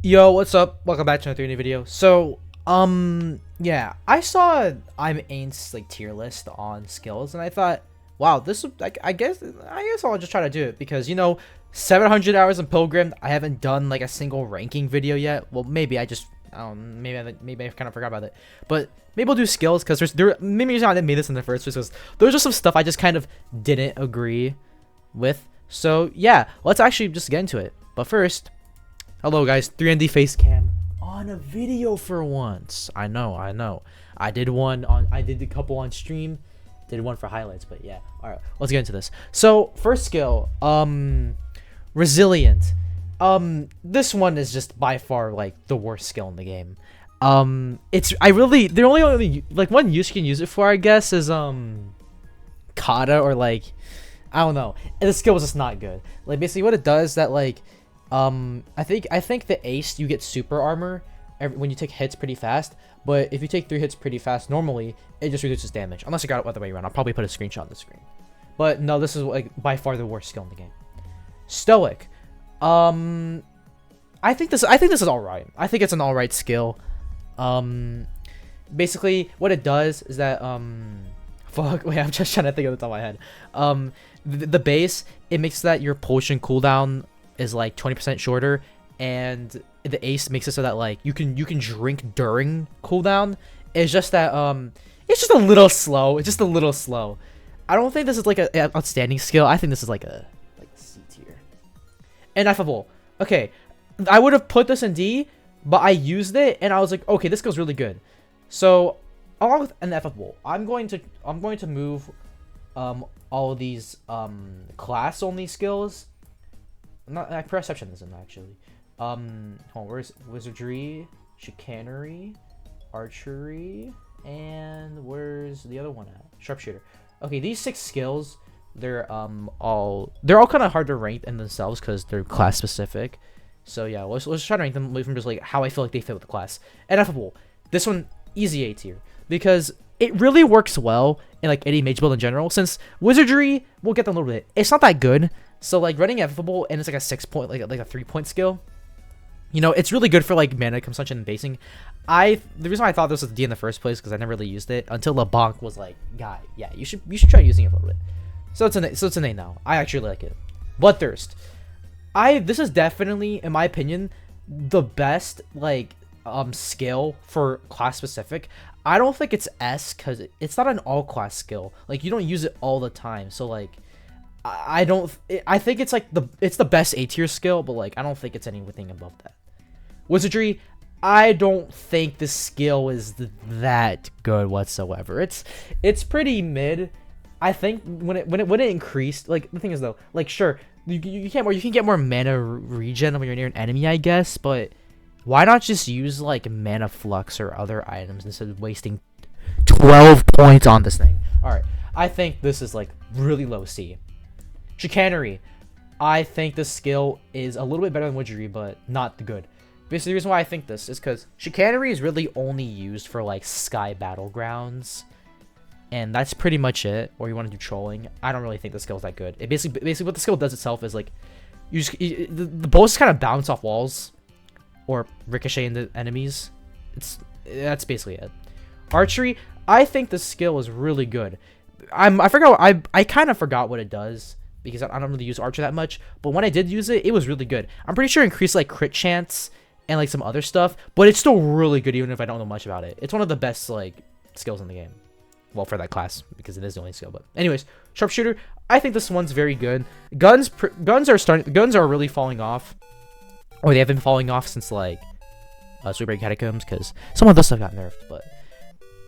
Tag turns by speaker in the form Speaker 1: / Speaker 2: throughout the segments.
Speaker 1: Yo, what's up? Welcome back to another new video. Yeah, I saw I'm Ain's like tier list on skills, and I thought, wow, this would like I guess I'll just try to do it because 700 hours in Pilgrimmed. I haven't done like a single ranking video yet. Well, maybe I just maybe I kind of forgot about it, but maybe I'll do skills because maybe the reason I didn't make this in the first place was there's just some stuff I just kind of didn't agree with. So yeah, let's actually just get into it. But first. Hello guys, 3ND face cam on a video for once. I know. I did a couple on stream, did one for highlights, but yeah. All right, let's get into this. So, first skill, resilient. This one is just by far like the worst skill in the game. The only like one use you can use it for, I guess, is kata or like I don't know. And the skill was just not good. Like basically what it does that like I think the ace you get super armor when you take hits pretty fast, but if you take 3 hits pretty fast normally it just reduces damage unless you got it the other way around. I'll probably put a screenshot on the screen, but no, this is like by far the worst skill in the game. Stoic, I think this is all right. I think it's an all right skill. Basically what it does is that fuck, wait, I'm just trying to think of the top of my head. The base, it makes that your potion cooldown is like 20% shorter, and the ace makes it so that like you can drink during cooldown. It's just that it's just a little slow. It's just a little slow. I don't think this is like an outstanding skill. I think this is like a C tier. Ineffable. Okay, I would have put this in D, but I used it and I was like, okay, this skill's really good. So along with Ineffable, I'm going to move all of these class only skills. Not perception isn't actually. Hold on, where's Wizardry, Chicanery, Archery, and where's the other one at? Sharpshooter. Okay, these 6 skills, they're all kind of hard to rank in themselves because they're class specific. So yeah, let's try to rank them from just like how I feel like they fit with the class. Ineffable. This one easy A tier because it really works well in like any mage build in general. Since Wizardry, we'll get them a little bit. It's not that good. So like running Ineffable and it's like a 6-point, like a 3-point skill. It's really good for like mana consumption and basing. The reason why I thought this was D in the first place because I never really used it until LeBlanc was like, guy, yeah, you should try using it a little bit. So it's an A now. I actually like it. Bloodthirst. This is definitely, in my opinion, the best like skill for class specific. I don't think it's S because it's not an all class skill. Like you don't use it all the time. So like I think it's like it's the best A tier skill, but like I don't think it's anything above that. Wizardry, I don't think the skill is that good whatsoever. It's pretty mid. I think when it increased, like the thing is though, like sure you can get more mana regen when you're near an enemy, I guess, but why not just use like mana flux or other items instead of wasting 12 points on this thing? All right, I think this is like really low C. Chicanery, I think this skill is a little bit better than Wizardry, but not good. Basically, the reason why I think this is because Chicanery is really only used for like Sky Battlegrounds, and that's pretty much it. Or you want to do trolling. I don't really think the skill is that good. It basically what the skill does itself is like the bows kind of bounce off walls or ricochet into enemies. That's basically it. Archery, I think the skill is really good. I kind of forgot what it does because I don't really use Archer that much, but when I did use it, it was really good. I'm pretty sure it increased like crit chance and like some other stuff, but it's still really good even if I don't know much about it. It's one of the best like skills in the game. Well, for that class because it is the only skill. But anyways, Sharpshooter, I think this one's very good. Guns are really falling off, or they have been falling off since like Sweetbright Catacombs because some of this stuff got nerfed, but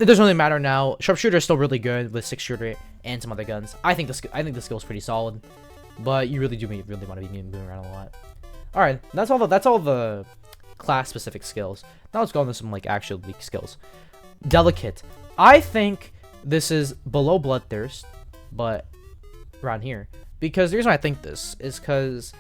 Speaker 1: it doesn't really matter now. Sharpshooter is still really good with 6 shooter and some other guns. I think the skill is pretty solid, but you really want to be moving around a lot. All right, that's all the class specific skills. Now let's go into some like actual weak skills. Delicate. I think this is below Bloodthirst, but around here because the reason why I think this is because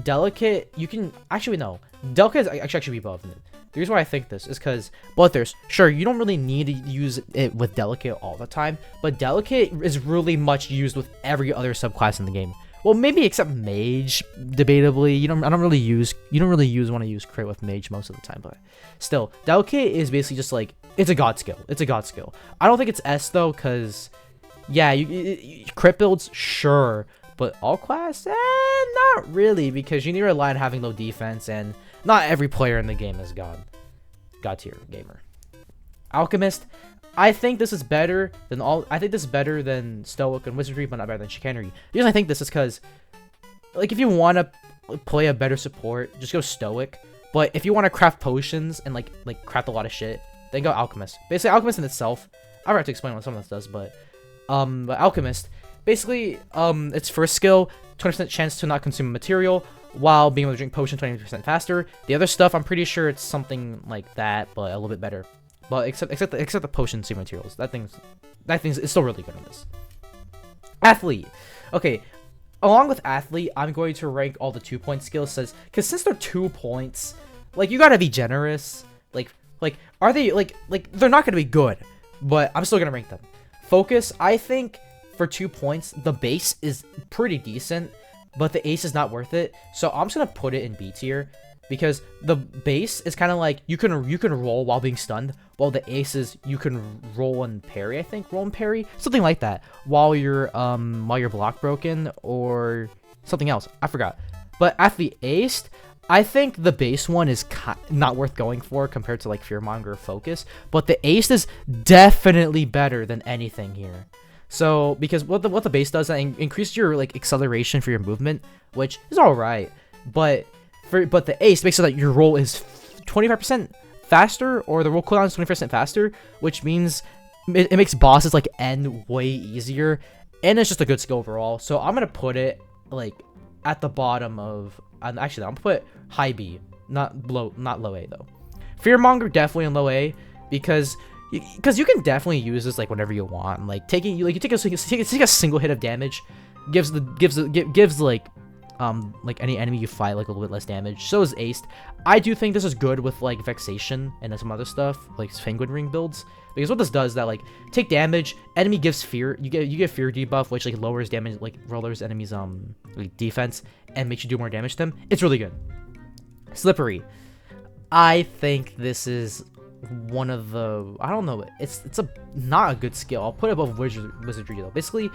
Speaker 1: Delicate, you can actually no. Delicate is actually be above it. The reason why I think this is because Bloodthirst, sure, you don't really need to use it with Delicate all the time, but Delicate is really much used with every other subclass in the game. Well, maybe except mage, debatably. You don't really want to use crit with mage most of the time, but still, delicate is basically just like it's a god skill. It's a god skill. I don't think it's S though, cause yeah, crit builds sure, but all class not really, because you need to rely on having low defense, and not every player in the game is god tier gamer. Alchemist. I think this is better than Stoic and Wizardry, but not better than Chicanery. The reason I think this is because, like, if you want to play a better support, just go Stoic. But if you want to craft potions and like craft a lot of shit, then go Alchemist. Basically, Alchemist in itself, I don't have to explain what some of this does, but Alchemist, basically, its first skill, 20% chance to not consume material while being able to drink potion 20% faster. The other stuff, I'm pretty sure it's something like that, but a little bit better. But except the potion consume materials, that thing's it's still really good on this. Athlete, okay. Along with athlete, I'm going to rank all the 2-point skills, because since they're 2 points, like, you gotta be generous. Like are they like they're not gonna be good, but I'm still gonna rank them. Focus, I think for 2 points, the base is pretty decent, but the ace is not worth it. So I'm just gonna put it in B tier, because the base is kind of like you can roll while being stunned, while the ace is you can roll and parry. I think roll and parry, something like that, while your block broken or something else. I forgot. But at the ace, I think the base one is not worth going for compared to like Fearmonger or Focus, but the ace is definitely better than anything here. So because what the base does, that increases your like acceleration for your movement, which is all right, but the ace makes it that your roll is 25% faster, or the roll cooldown is 20% faster, which means it makes bosses like end way easier, and it's just a good skill overall. So I'm gonna put it like at the bottom of, actually I'm gonna put high B, not low A though. Fearmonger definitely in low A, because you can definitely use this like whenever you want. Like take a single hit of damage, gives like any enemy you fight like a little bit less damage. So is aced. I do think this is good with like Vexation and some other stuff like Penguin Ring builds, because what this does is that like take damage, enemy gives fear, you get fear debuff, which like lowers damage, like lowers enemies like defense and makes you do more damage to them. It's really good. Slippery, I think this is one of the, I don't know, it's not a good skill. I'll put it above Wizardry though. Basically,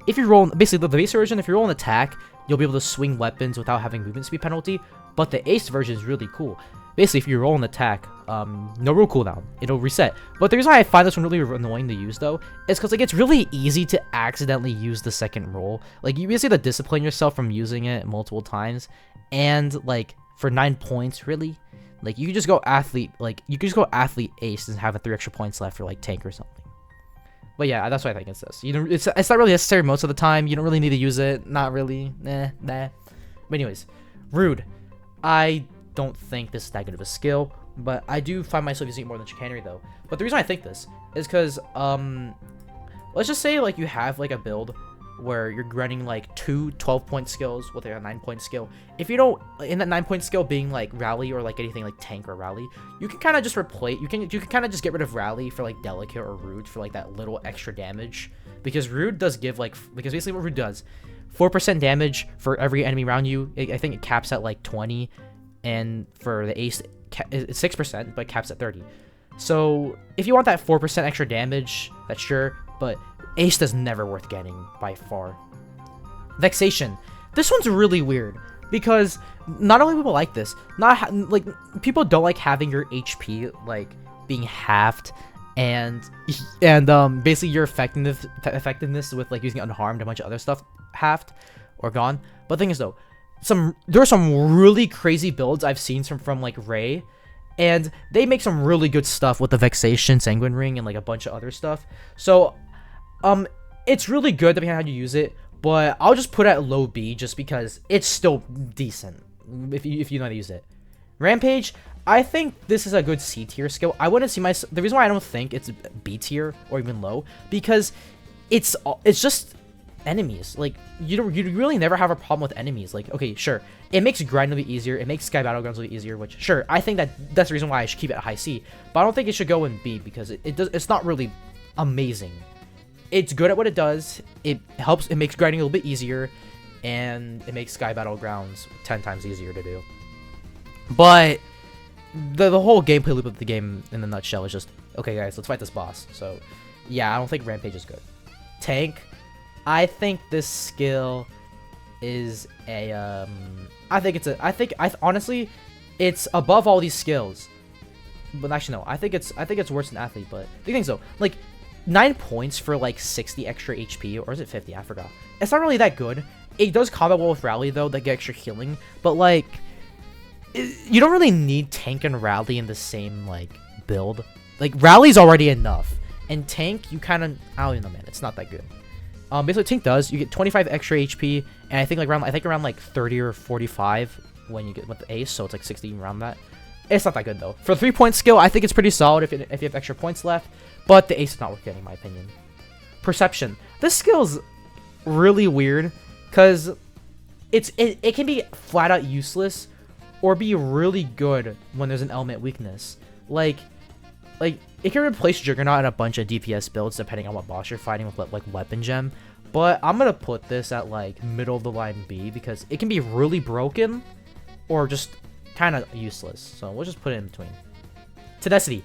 Speaker 1: if you roll, basically the base version, if you roll an attack, you'll be able to swing weapons without having movement speed penalty. But the ace version is really cool. Basically, if you roll an attack, no roll cooldown, it'll reset. But the reason why I find this one really annoying to use though is because like it's really easy to accidentally use the second roll. Like you basically have to discipline yourself from using it multiple times, and like for 9 points, really, like you could just go athlete, ace and have 3 extra points left for like tank or something. But yeah, that's why I think it's this. It's not really necessary most of the time. You don't really need to use it. Not really. Nah. But anyways, rude. I don't think this is that good of a skill, but I do find myself using it more than Chicanery though. But the reason I think this is because let's just say like you have like a build where you're running like 2 12-point skills with a 9-point skill. If you don't, in that 9-point skill being like rally or like anything like tank or rally, you can kind of just replace, you can kind of just get rid of rally for like delicate or rude for like that little extra damage, because rude does give like, because basically what rude does, 4% damage for every enemy around you. I think it caps at like 20, and for the ace it's 6% but caps at 30. So if you want that 4% extra damage, that's sure, but ace is never worth getting by far. Vexation. This one's really weird because not only people like this, like people don't like having your HP like being halved, and basically your effectiveness with like using unharmed, a bunch of other stuff halved or gone. But the thing is though, there are some really crazy builds I've seen from like Ray, and they make some really good stuff with the Vexation, Sanguine Ring, and like a bunch of other stuff. So it's really good depending on how you use it, but I'll just put it at low B just because it's still decent if you know how to use it. Rampage, I think this is a good C tier skill. I wouldn't see the reason why I don't think it's B tier or even low, because it's just enemies. Like you really never have a problem with enemies. Like, okay, sure, it makes grind a bit easier, it makes Sky Battlegrounds a bit easier, which sure, I think that's the reason why I should keep it at high C, but I don't think it should go in B because it's not really amazing. it's good at what it does. It helps. It makes grinding a little bit easier, and it makes Sky Battlegrounds 10 times easier to do. But the whole gameplay loop of the game in a nutshell is just, okay, guys, let's fight this boss. So, yeah, I don't think Rampage is good. Tank, I think this skill is a honestly, it's above all these skills. But actually, no, I think it's worse than Athlete. But the thing is, though, like 9 points for like 60 extra HP, or is it 50? I forgot. It's not really that good. It does combat well with Rally though, that get extra healing. But like, you don't really need Tank and Rally in the same like build. Like Rally's already enough, and Tank you kind of, I don't even know, man. It's not that good. Basically, what Tank does, you get 25 extra HP, and I think around like 30 or 45 when you get with the Ace, so it's like 60 around that. It's not that good though. For 3-point skill, I think it's pretty solid if you have extra points left, but the Ace is not worth getting in my opinion. Perception. This skill's really weird because it can be flat out useless or be really good when there's an element weakness. Like it can replace Juggernaut in a bunch of DPS builds depending on what boss you're fighting with, like Weapon Gem. But I'm gonna put this at like middle of the line B because it can be really broken or just kind of useless. So we'll just put it in between. Tenacity.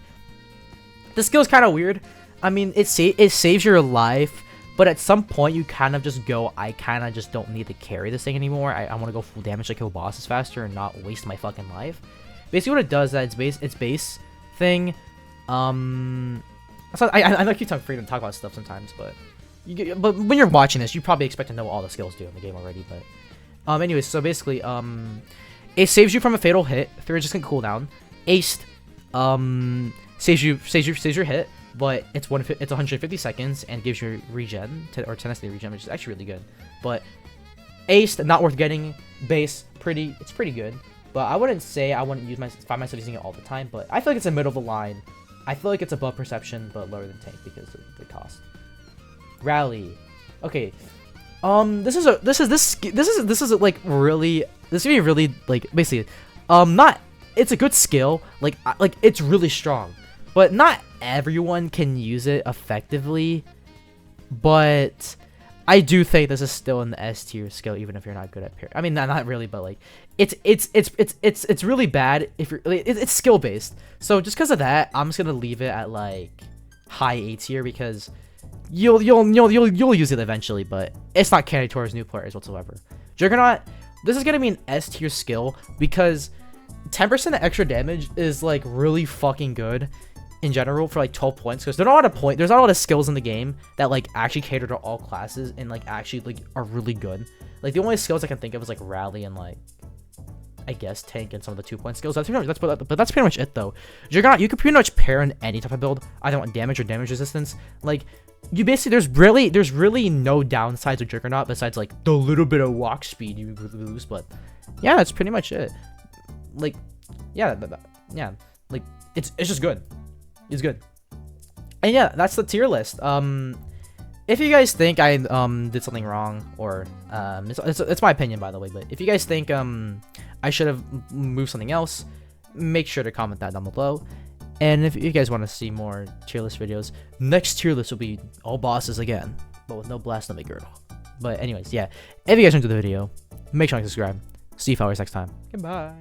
Speaker 1: This skill is kind of weird. I mean, it saves your life, but at some point you kind of just go, I kind of just don't need to carry this thing anymore. I want to go full damage to kill bosses faster and not waste my fucking life. Basically, what it does is that its base thing. So I know I keep talking freedom to talk about stuff sometimes, but when you're watching this, you probably expect to know what all the skills do in the game already. But anyways, so basically, it saves you from a fatal hit, 3-resistant cooldown. Aced, saves your hit, but it's 150 seconds and gives you regen or tenacity regen, which is actually really good. But Aced, not worth getting. Base, it's pretty good, but I wouldn't say I wouldn't find myself using it all the time. But I feel like it's in the middle of the line. I feel like it's above Perception, but lower than Tank because of the cost. Rally, okay. This is like really. This is gonna be really like basically, it's a good skill. Like it's really strong, but not everyone can use it effectively. But I do think this is still an S tier skill, even if you're not good at parry. I mean, not really, but like it's really bad if you're. It's skill based. So just because of that, I'm just gonna leave it at like high A tier because you'll use it eventually, but it's not catered towards new players whatsoever. Juggernaut, this is gonna be an S tier skill because 10% extra damage is like really fucking good in general for like 12 points because there's not a lot of skills in the game that like actually cater to all classes and like actually like are really good. Like the only skills I can think of is like Rally and like I guess Tank and some of the 2-point skills. But that's pretty much it though. Juggernaut, you can pretty much pair in any type of build. I don't want damage or damage resistance. Like you basically there's really no downsides of Juggernaut besides like the little bit of walk speed you lose. But yeah, that's pretty much it. Like yeah, like it's just good. It's good. And yeah, that's the tier list. If you guys think I did something wrong, or it's my opinion by the way, but if you guys think I should have moved something else, make sure to comment that down below. And if you guys want to see more tier list videos, next tier list will be all bosses again, but with no blasphemy girdle. But anyways, yeah, if you guys enjoyed the video, make sure to subscribe. See you followers next time. Goodbye.